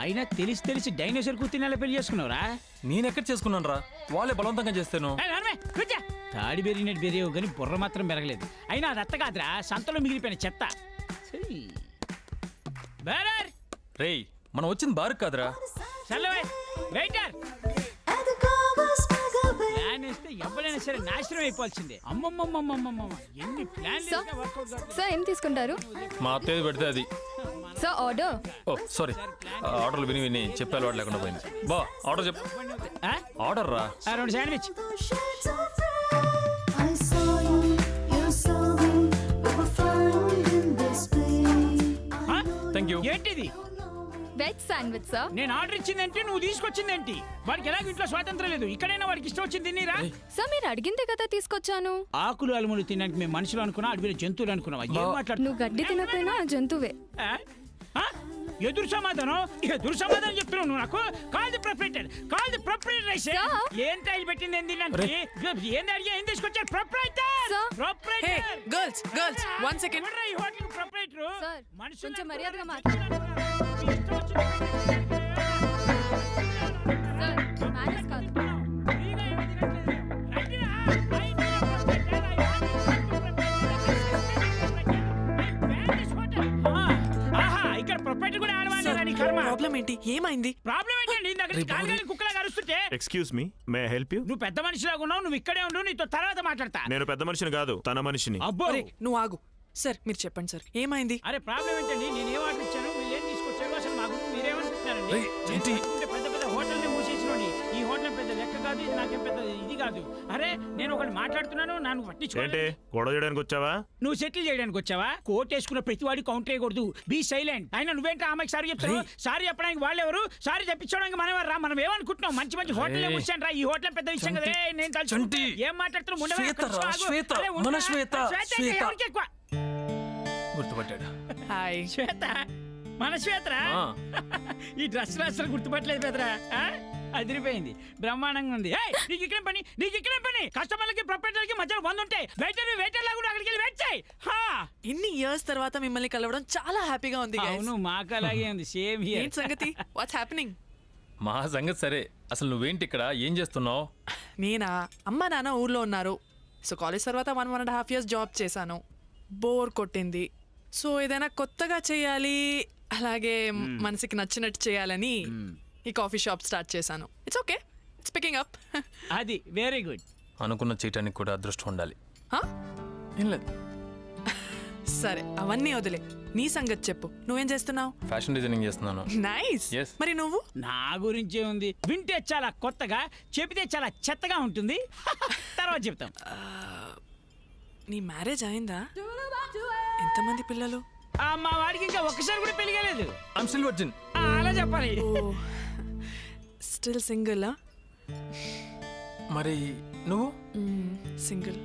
అయినా తెలిసి డైనోసార్ కూతురు పెళ్లి చేసుకున్నావురా? నేనెక్కడ చేసుకున్నాను రా, వాళ్ళే బలవంతంగా చేస్తాను. తాడి పెరిగినట్టు పెరిగావు కానీ బుర్ర మాత్రం పెరగలేదు. అయినా అది అత్త కాదురా, సంతలో మిగిలిపోయిన చెత్త. రేయ్ మనం వచ్చింది బార్ కాదురా. ప్లాన్ వేస్తే ఎవరైనా సరే నాశనం అయిపోవాల్సిందే. అమ్మమ్మమ్మమ్మమ్మ ఎన్ని ప్లాన్లు సార్ ఏం తీసుకుంటారు? మా అత్తయ్య పెడితే అది. Sir order. ఓ సారీ, ఆర్డర్లు విని చెప్పే అలవాటు లేకుండా పోయింది. బా ఆర్డర్ చెప్పు. ఆర్డర్ రా. 2 శాండ్విచ్. Thank you. ఏంటిది? Veg sandwich sir. నేను ఆర్డర్ ఇచ్చిందేంటి, నువ్వు తీసుకొచ్చిందేంటి? వాడికి ఎలాగ ఇంట్లో స్వాతంత్రం లేదు, ఇక్కడైనా వాడికి ఇష్టం వచ్చింది తినీరా. సార్ మీరు అడిగిందే కదా తీసుకొచ్చాను. ఆకులు అలములు తినడానికి మేము మనుషులు అనుకున్నా, అడవిలో జంతువులు అనుకున్నావా? ఏం మాట్లాడు? నువ్వు గడ్డి తినపోయినా జంతువే. ఎదురు సమాధానం చెప్తున్నావు నువ్వు నాకు. Call the proprietor rice. ఏం టైల్ పెట్టింది ఏంది అంటే ఏంది అడిగా, ఏం తీసుకొచ్చారు? ప్రొపరేటర్. Girls 1 second. ఈ హోటల్ ప్రొపరేటర్ సార్ మనుషులు కొంచెం మర్యాదగా మాట్లాడు. సార్ మేనేజ్ కాదు. ప్రాబ్లం ఏంటి? ఏమైంది? ప్రాబ్లం ఏంటండి? కుక్కలాగా అరుస్తుంటే. Excuse me, may I help you? నువ్వు పెద్ద మనిషిలాగా ఉన్నావు, నువ్వు ఇక్కడే ఉండు, నీతో తర్వాత మాట్లాడతా. నేను పెద్ద మనిషిని కాదు, తన మనిషిని. అబ్బో, నువ్వు ఆగు. సార్ మీరు చెప్పండి సార్, ఏమైంది? అరే ప్రాబ్లం ఏంటండి? నేను ఏం ఆర్డర్ ఇచ్చాను, మీరు ఏం తీసుకొచ్చారు, అసలు మా గురించి మీరేమనుకుంటున్నారండి? పెద్ద పెద్ద హోటల్ని మూసేసినోని, ఈ హోటల్ పెద్ద లెక్క కాదు, ఇది నాకేం పెద్ద ఇది కాదు. అరే నేను ఒకటి మాట్లాడుతున్నాను, నన్ను పట్టించుకోండి. గొడవ చేయడానికి వచ్చావా? నువ్వు సెటిల్ చేయడానికి వచ్చావా? కోట్ వేసుకున్న ప్రతివాడి కౌంటర్ వేయకూడదు. Be silent. అయినా నువ్వేంటి ఆమెకి సారీ చెప్తావు? సారీ చెప్పడానికి వాళ్ళెవరు? సారీ చెప్పించడానికి మనెవరు రా? మనం ఏమనుకుంటున్నాం? మంచి మంచి హోటల్ మూసాను రా, ఈ హోటల్ పెద్ద విషయం కదా. నేను తలుచుకుంటే ఏం మాట్లాడుతున్నావు? గుర్తుపట్టాడు. హాయ్ శ్వేత. మన శ్వేతరా? ఈ డ్రెస్ అసలు గుర్తుపట్టలేదు పెదరా. అదిరిపోయింది, బ్రహ్మాండంగా ఉంది. నీకు ఇక్కడ పని కస్టమర్లకి ప్రొపరేటర్కి మధ్యలో 100 ఉంటాయి. వెయిటర్ లాగా అక్కడికి వెళ్ళి వెయిట్ చేయి. ఇన్ని ఇయర్స్ తర్వాత మిమ్మల్ని కలవడం చాలా హ్యాపీగా ఉంది. అవును, మాకు అలాగే ఉంది. Same here. ఏంటి సంగతి? What's happening? మా సంగతి సరే, అసలు నువ్వేంటి ఇక్కడ, ఏం చేస్తున్నావు? నేనా, అమ్మ నాన్న ఊర్లో ఉన్నారు. సో కాలేజ్ తర్వాత 1.5 years జాబ్ చేశాను. బోర్ కొట్టింది. సో ఏదైనా కొత్తగా చేయాలి, అలాగే మనసుకి నచ్చినట్టు చేయాలని ఈ కాఫీ షాప్ స్టార్ట్ చేశాను. It's okay, it's picking up. అది వెరీ గుడ్. అనుకున్న చేయటానికి కూడా అదృష్టం ఉండాలి. ఏం లేదు. సరే అవన్నీ వదిలే, నీ సంగతి చెప్పు. నువ్వేం చేస్తున్నావు? ఫ్యాషన్ డిజైనింగ్ చేస్తున్నాను. నైస్. Yes. మరి నువ్వు? నా గురించే ఉంది. వింటే చాలా కొత్తగా, చెబితే చాలా చెత్తగా ఉంటుంది. తర్వాత చెప్తాం. నీ మ్యారేజ్ అయిందా? ఎంతమంది పిల్లలు? మా వాడికి ఇంకా ఒక్కసారి కూడా పెళ్లి కాలేదు. I'm still virgin. అలా చెప్పాలి. Still single? మరి నువ్వు? సింగిల్.